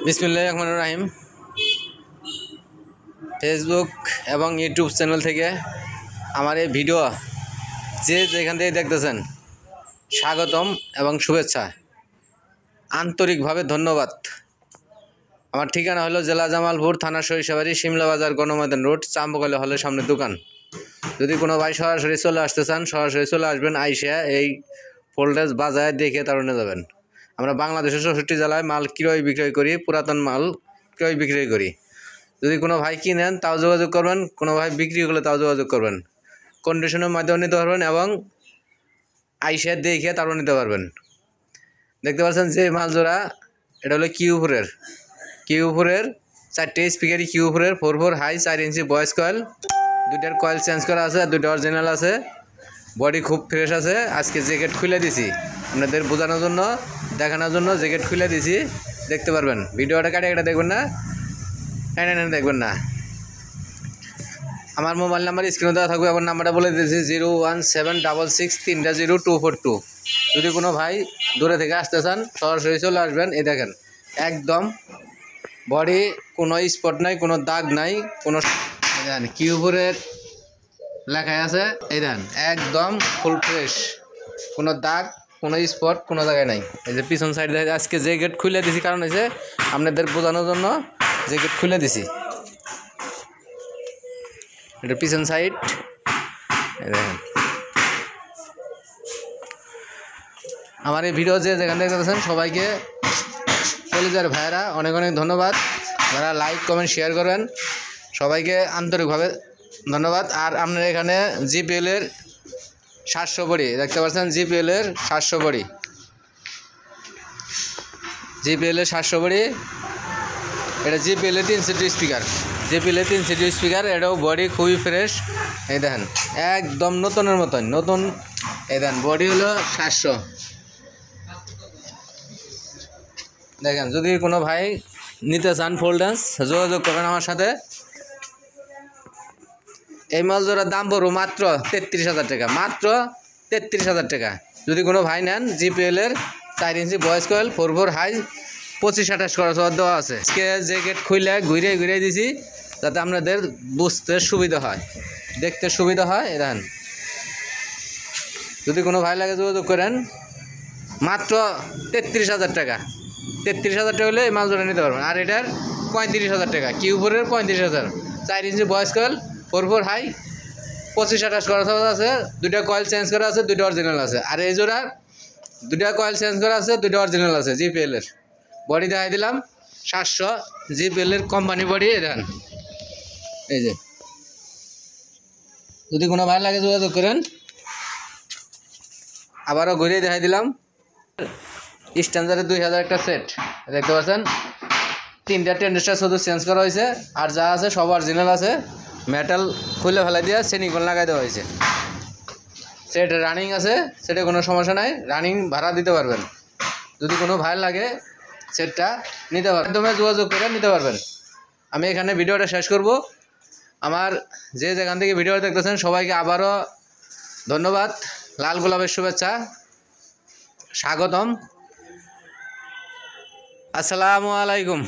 বিসমিল্লাহির রহমানির রহিম। ফেসবুক এবং ইউটিউব চ্যানেল থেকে আমার এই ভিডিও যে যেখান থেকে দেখতেছেন স্বাগতম এবং শুভেচ্ছা, আন্তরিকভাবে ধন্যবাদ। আমার ঠিকানা হলো জেলা জামালপুর, থানা সরিষাবাড়ি, শিমলা বাজার, গণময়দান রোড, চাম্বকালী হলের সামনে দোকান। যদি কোনো ভাই সরাসরি চলে আসতে চান, সরাসরি চলে আসবেন, আইসা এই ফোল্ডেজ বাজারে দেখে তারণে যাবেন। আমরা বাংলাদেশের 64 জেলায় মাল ক্রয় বিক্রয় করি, পুরাতন মাল ক্রয় বিক্রয় করি। যদি কোনো ভাই কিনেন তাও যোগাযোগ করবেন, কোনো ভাই বিক্রি করলে তাও যোগাযোগ করবেন। কন্ডিশনের মাধ্যমে নিতে পারবেন এবং আইসা দেখে তারও নিতে পারবেন। দেখতে পাচ্ছেন যে মাল জোড়া, এটা হলো কিউপুরের 4টে স্পিকারই কিউপুরের 4 হাই 4 ইঞ্চি বয়েস কয়েল, দুইটার কয়েল চেঞ্জ করা আছে, দুইটা অরিজিনাল আছে, বডি খুব ফ্রেশ আছে। আজকে জ্যাকেট খুলে দিছি আপনাদের বোঝানোর জন্য, দেখানোর জন্য জ্যাকেট খুলে দিছি, দেখতে পারবেন। ভিডিওটা কাটে এটা দেখবেন না, দেখবেন না। আমার মোবাইল নাম্বার স্ক্রিনে দেওয়া থাকবে, আমার নাম্বারটা বলে দিয়েছি 01766300242। যদি কোনো ভাই দূরে থেকে আসতে চান সরাসরি চলে আসবেন। এই দেখেন একদম বডি, কোনো স্পট নাই, কোনো দাগ নাই, কোনো দেখেন কিউপুরের লেখা আছে, এই দেখেন একদম ফুল ফ্রেশ, কোনো দাগ, কোনো স্পট কোনো জায়গায় নাই। এই যে পিছন সাইড দেখে আজকে যে গেট খুলে দিছি, কারণ হয়েছে আপনাদের বোঝানোর জন্য যে গেট খুলে দিছি। এটা পিছন সাইড, দেখেন। আমার এই ভিডিও যে যেখান থেকে দেখতেছেন সবাইকে কলিজার ভাইয়েরা অনেক অনেক ধন্যবাদ। যারা লাইক কমেন্ট শেয়ার করবেন সবাইকে আন্তরিকভাবে ধন্যবাদ। আর আপনার এখানে জিপিএলের 700 বড়ি দেখতে পাচ্ছেন, জিপিএলের 700 বড়ি, জিপিএলের 700 বড়ি। এটা জিপিএলের 3 সিটি স্পিকার, জিপিএলের 3 সিটি স্পিকার। এটাও বডি খুবই ফ্রেশ, এই দেখেন একদম নতুনের মতন নতুন। এই দেখেন বডি হলো 700। দেখেন যদি কোনো ভাই নিতে চান ফুল ড্যান্স যোগাযোগ করবেন আমার সাথে। এই মাল জোড়ার দাম পড়ব মাত্র 33,000 টাকা, মাত্র 33,000 টাকা। যদি কোনো ভাই নেন, জিপিএলের 4 ইঞ্চি বয়েস কয়েল 4 হাই 25-28 খরচ দেওয়া আছে। আজকে জ্যাকেট খুলে ঘুরে দিছি যাতে আপনাদের বুঝতে সুবিধা হয়, দেখতে সুবিধা হয়। দেখেন যদি কোনো ভাই লাগে যোগাযোগ করেন, মাত্র 33,000 টাকা। 33,000 টাকা হলে এই মাল জোড়া নিতে পারবেন। আর এটার 35,000 টাকা, কিউপুরের 35,000, 4 ইঞ্চি বয়েস কয়েল 4 হাই 25-28 খরচ আছে। দুইটা কয়েল চেঞ্জ করা আছে, দুইটা অরিজিনাল আছে। আর এই জোড়ার দুইটা কয়েল চেঞ্জ করা আছে, দুইটা অরিজিনাল আছে। জিপিএলের বডি দেখাই দিলাম 700, জিপিএলের কোম্পানি বডি। দেখেন এই যে, যদি কোনো ভাই লাগে যোগাযোগ করেন। আবারও ঘুরে দেখাই দিলাম স্ট্যান্ডার্ডের 2000 একটা সেট দেখতে পাচ্ছেন। 3টা টেন্ডারটা শুধু চেঞ্জ করা হয়েছে, আর যা আছে সব অরিজিনাল আছে। মেটাল খুলে ফেলাই দিয়ে সেনিকল লাগাই দেওয়া হয়েছে। সেট রানিং আছে, সেটে কোনো সমস্যা নাই, রানিং ভাড়া দিতে পারবেন। যদি কোনো ভাই লাগে সেটটা নিতে পারবেন, একদমই যোগাযোগ করে নিতে পারবেন। আমি এখানে ভিডিওটা শেষ করব। আমার যে যেখান থেকে ভিডিওটা দেখতেছেন সবাইকে আবারও ধন্যবাদ, লাল গোলাপের শুভেচ্ছা, স্বাগতম। আসসালামু আলাইকুম।